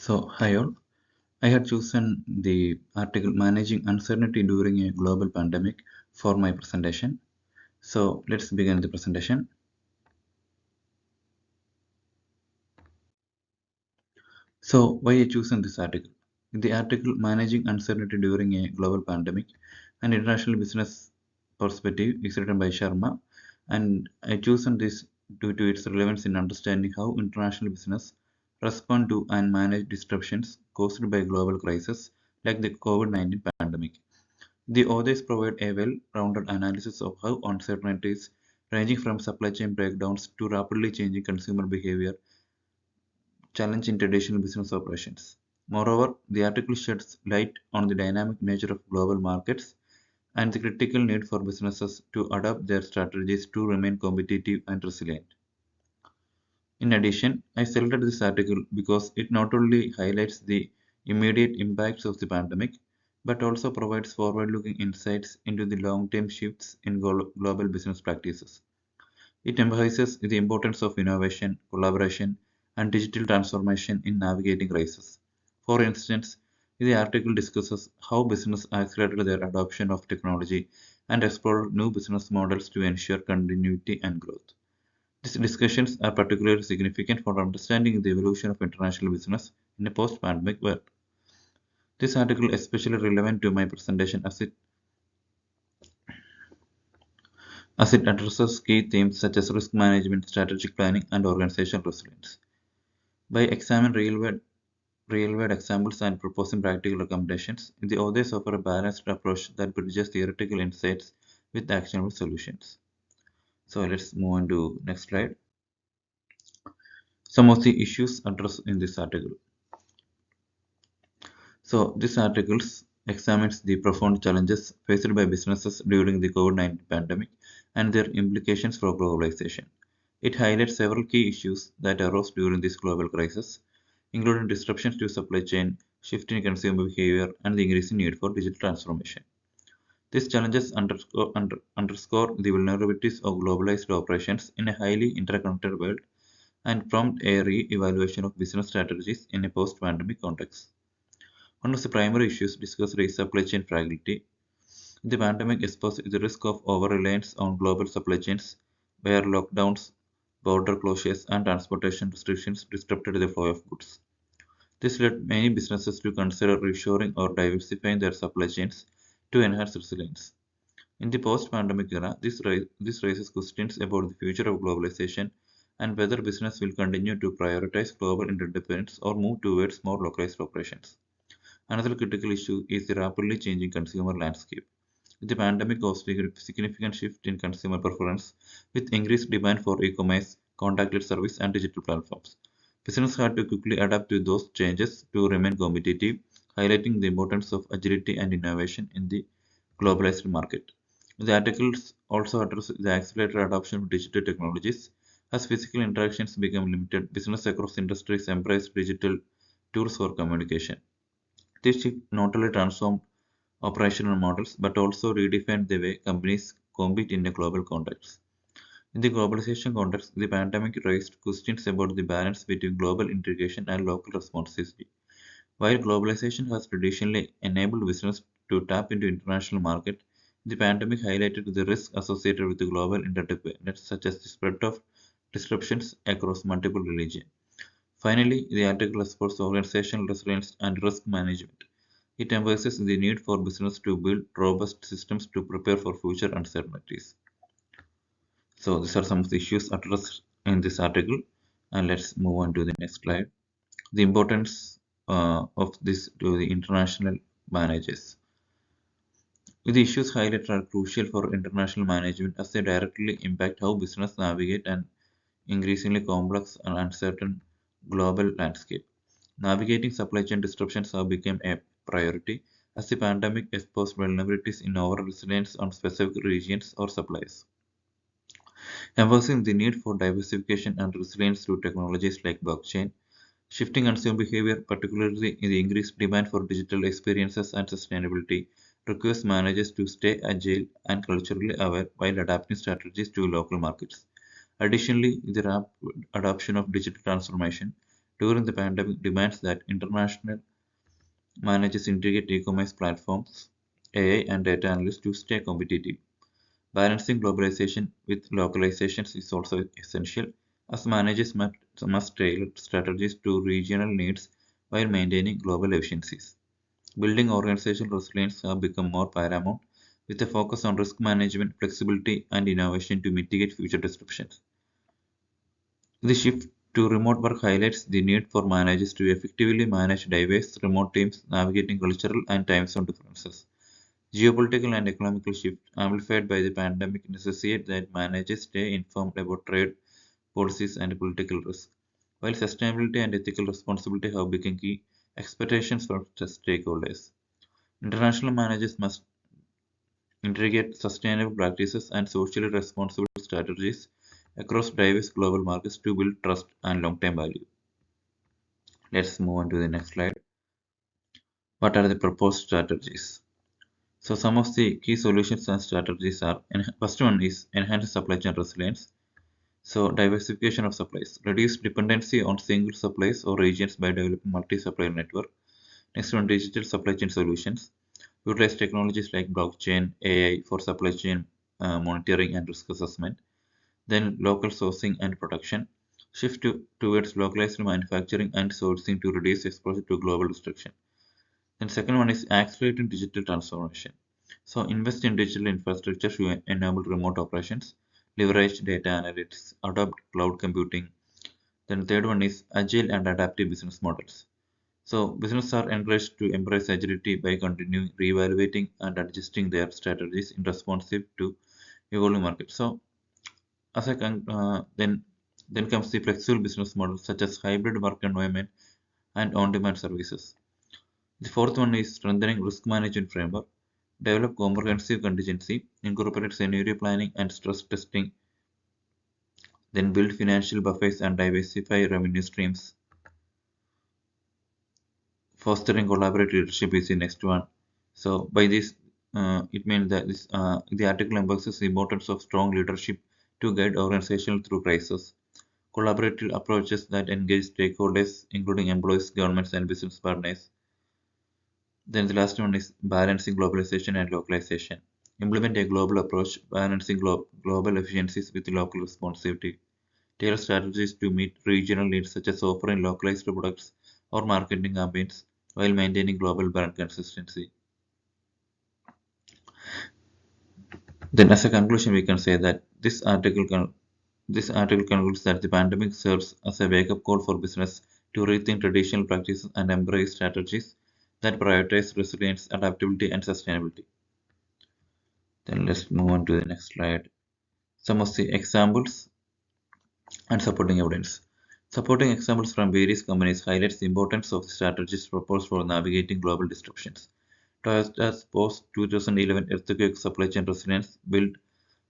Hi all. I had chosen the article Managing Uncertainty During a Global Pandemic for my presentation. Let's begin the presentation. Why I chosen this article? The article Managing Uncertainty During a Global Pandemic, an International Business Perspective is written by Sharma, and I chosen this due to its relevance in understanding how international business respond to and manage disruptions caused by global crises like the COVID-19 pandemic. The authors provide a well-rounded analysis of how uncertainties ranging from supply chain breakdowns to rapidly changing consumer behavior challenge in traditional business operations. Moreover, the article sheds light on the dynamic nature of global markets and the critical need for businesses to adapt their strategies to remain competitive and resilient. In addition, I selected this article because it not only highlights the immediate impacts of the pandemic, but also provides forward-looking insights into the long-term shifts in global business practices. It emphasizes the importance of innovation, collaboration, and digital transformation in navigating crises. For instance, the article discusses how business accelerated their adoption of technology and explored new business models to ensure continuity and growth. These discussions are particularly significant for understanding the evolution of international business in a post-pandemic world. This article is especially relevant to my presentation as it addresses key themes such as risk management, strategic planning, and organizational resilience. By examining real-world examples and proposing practical recommendations, the authors offer a balanced approach that bridges theoretical insights with actionable solutions. Let's move on to next slide. Some of the issues addressed in this article. This article examines the profound challenges faced by businesses during the COVID-19 pandemic and their implications for globalization. It highlights several key issues that arose during this global crisis, including disruptions to supply chain, shifting consumer behavior, and the increasing need for digital transformation. These challenges underscore the vulnerabilities of globalized operations in a highly interconnected world and prompt a re-evaluation of business strategies in a post-pandemic context. One of the primary issues discussed is supply chain fragility. The pandemic exposed the risk of over-reliance on global supply chains, where lockdowns, border closures, and transportation restrictions disrupted the flow of goods. This led many businesses to consider reshoring or diversifying their supply chains to enhance resilience. In the post-pandemic era, this raises questions about the future of globalization and whether business will continue to prioritize global interdependence or move towards more localized operations. Another critical issue is the rapidly changing consumer landscape. The pandemic caused a significant shift in consumer preference, with increased demand for e-commerce, contactless service, and digital platforms. Businesses had to quickly adapt to those changes to remain competitive, highlighting the importance of agility and innovation in the globalized market. The articles also address the accelerated adoption of digital technologies. As physical interactions become limited, business across industries embrace digital tools for communication. This shift not only transformed operational models but also redefined the way companies compete in a global context. In the globalization context, the pandemic raised questions about the balance between global integration and local responsibility. While globalization has traditionally enabled business to tap into international market, the pandemic highlighted the risks associated with the global interdependence, such as the spread of disruptions across multiple regions. Finally, the article explores organizational resilience and risk management. It emphasizes the need for business to build robust systems to prepare for future uncertainties. These are some of the issues addressed in this article, and let's move on to the next slide. The importance of this to the international managers. The issues highlighted are crucial for international management as they directly impact how business navigate an increasingly complex and uncertain global landscape. Navigating supply chain disruptions have become a priority as the pandemic exposed vulnerabilities in our reliance on specific regions or suppliers, emphasizing the need for diversification and resilience through technologies like blockchain. Shifting consumer behavior, particularly in the increased demand for digital experiences and sustainability, requires managers to stay agile and culturally aware while adapting strategies to local markets. Additionally, the rapid adoption of digital transformation during the pandemic demands that international managers integrate e-commerce platforms, AI, and data analysts to stay competitive. Balancing globalization with localizations is also essential, as managers must tailor strategies to regional needs while maintaining global efficiencies. Building organizational resilience have become more paramount, with a focus on risk management, flexibility, and innovation to mitigate future disruptions. The shift to remote work highlights the need for managers to effectively manage diverse remote teams, navigating cultural and time zone differences. Geopolitical and economical shift, amplified by the pandemic, necessitate that managers stay informed about trade policies and political risk. While sustainability and ethical responsibility have become key expectations from stakeholders, international managers must integrate sustainable practices and socially responsible strategies across diverse global markets to build trust and long-term value. Let's move on to the next slide. What are the proposed strategies? So some of the key solutions and strategies are, first one is enhanced supply chain resilience. So diversification of supplies, reduce dependency on single supplies or regions by developing multi-supplier network. Next one, digital supply chain solutions. Utilize technologies like blockchain, AI for supply chain monitoring and risk assessment. Then local sourcing and production. Shift towards localized manufacturing and sourcing to reduce exposure to global restriction. Then second one is accelerating digital transformation. So invest in digital infrastructure to enable remote operations, leverage data analytics, adopt cloud computing. Then third one is agile and adaptive business models. So businesses are encouraged to embrace agility by continuing reevaluating and adjusting their strategies in responsive to evolving markets. So as a then comes the flexible business models such as hybrid work environment and on-demand services. The fourth one is strengthening risk management framework, develop comprehensive contingency, incorporate scenario planning and stress testing, then build financial buffers and diversify revenue streams. Fostering collaborative leadership is the next one. So by this, it means that the article emphasizes the importance of strong leadership to guide organization through crisis. Collaborative approaches that engage stakeholders, including employees, governments, and business partners. Then the last one is balancing globalization and localization. Implement a global approach, balancing global efficiencies with local responsibility. Tailor strategies to meet regional needs, such as offering localized products or marketing campaigns, while maintaining global brand consistency. Then, as a conclusion, we can say that this article concludes that the pandemic serves as a wake-up call for business to rethink traditional practices and embrace strategies that prioritize resilience, adaptability, and sustainability. Then let's move on to the next slide. Some of the examples and supporting evidence. Supporting examples from various companies highlights the importance of the strategies proposed for navigating global disruptions. Toyota's post-2011 earthquake supply chain resilience built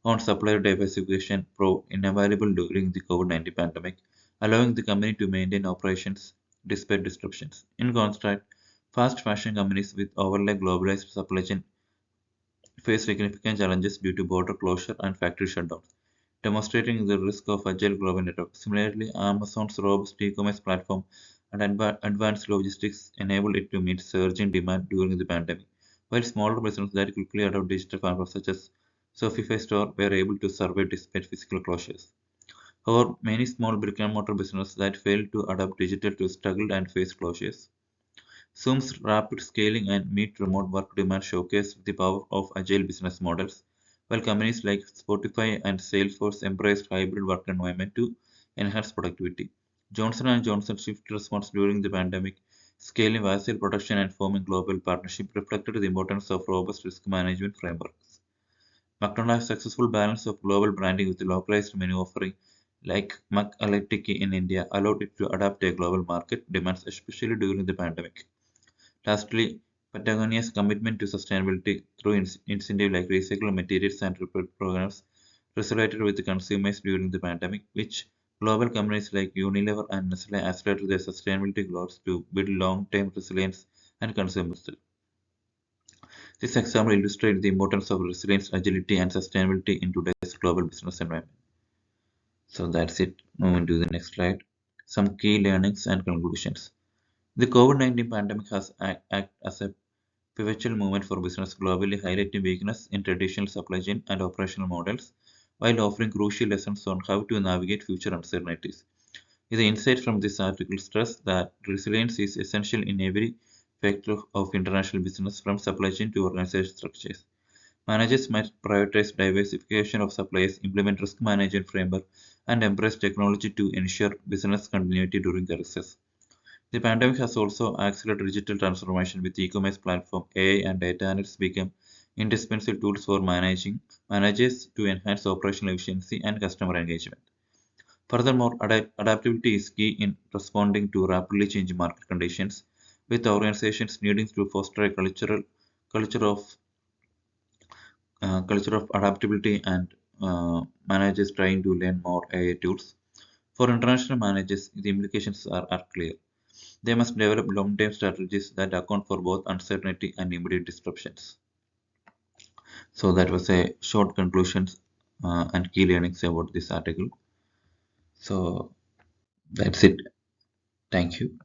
on supplier diversification proved invaluable during the COVID-19 pandemic, allowing the company to maintain operations despite disruptions. In contrast, fast fashion companies with overlay globalized supply chain face significant challenges due to border closure and factory shutdowns, demonstrating the risk of agile global network. Similarly, Amazon's robust e-commerce platform and advanced logistics enabled it to meet surging demand during the pandemic, while smaller businesses that quickly adopt digital platforms such as Shopify store were able to survive despite physical closures. However, many small brick-and-mortar businesses that failed to adopt digital to struggled and faced closures. Zoom's rapid scaling and meet remote work demand showcased the power of agile business models, while companies like Spotify and Salesforce embraced hybrid work environment to enhance productivity. Johnson & Johnson shifted response during the pandemic, scaling vaccine production and forming global partnership reflected the importance of robust risk management frameworks. McDonald's successful balance of global branding with localized menu offering like McAletici in India allowed it to adapt to global market demands, especially during the pandemic. Lastly, Patagonia's commitment to sustainability through incentives like recycled materials and repair programs resonated with the consumers during the pandemic, which global companies like Unilever and Nestle accelerated their sustainability goals to build long-term resilience and consumer trust. This example illustrates the importance of resilience, agility, and sustainability in today's global business environment. So that's it. Moving to the next slide. Some key learnings and conclusions. The COVID-19 pandemic has acted as a pivotal moment for business globally, highlighting weakness in traditional supply chain and operational models, while offering crucial lessons on how to navigate future uncertainties. The insight from this article stress that resilience is essential in every factor of international business, from supply chain to organization structures. Managers must prioritize diversification of suppliers, implement risk management framework, and embrace technology to ensure business continuity during crisis. The pandemic has also accelerated digital transformation with e-commerce platform, AI, and data analytics become indispensable tools for managers to enhance operational efficiency and customer engagement. Furthermore, adaptability is key in responding to rapidly changing market conditions, with organizations needing to foster a culture of culture of adaptability and managers trying to learn more AI tools. For international managers, the implications are clear. They must develop long-term strategies that account for both uncertainty and immediate disruptions. So that was a short conclusions and key learnings about this article. So that's it. Thank you.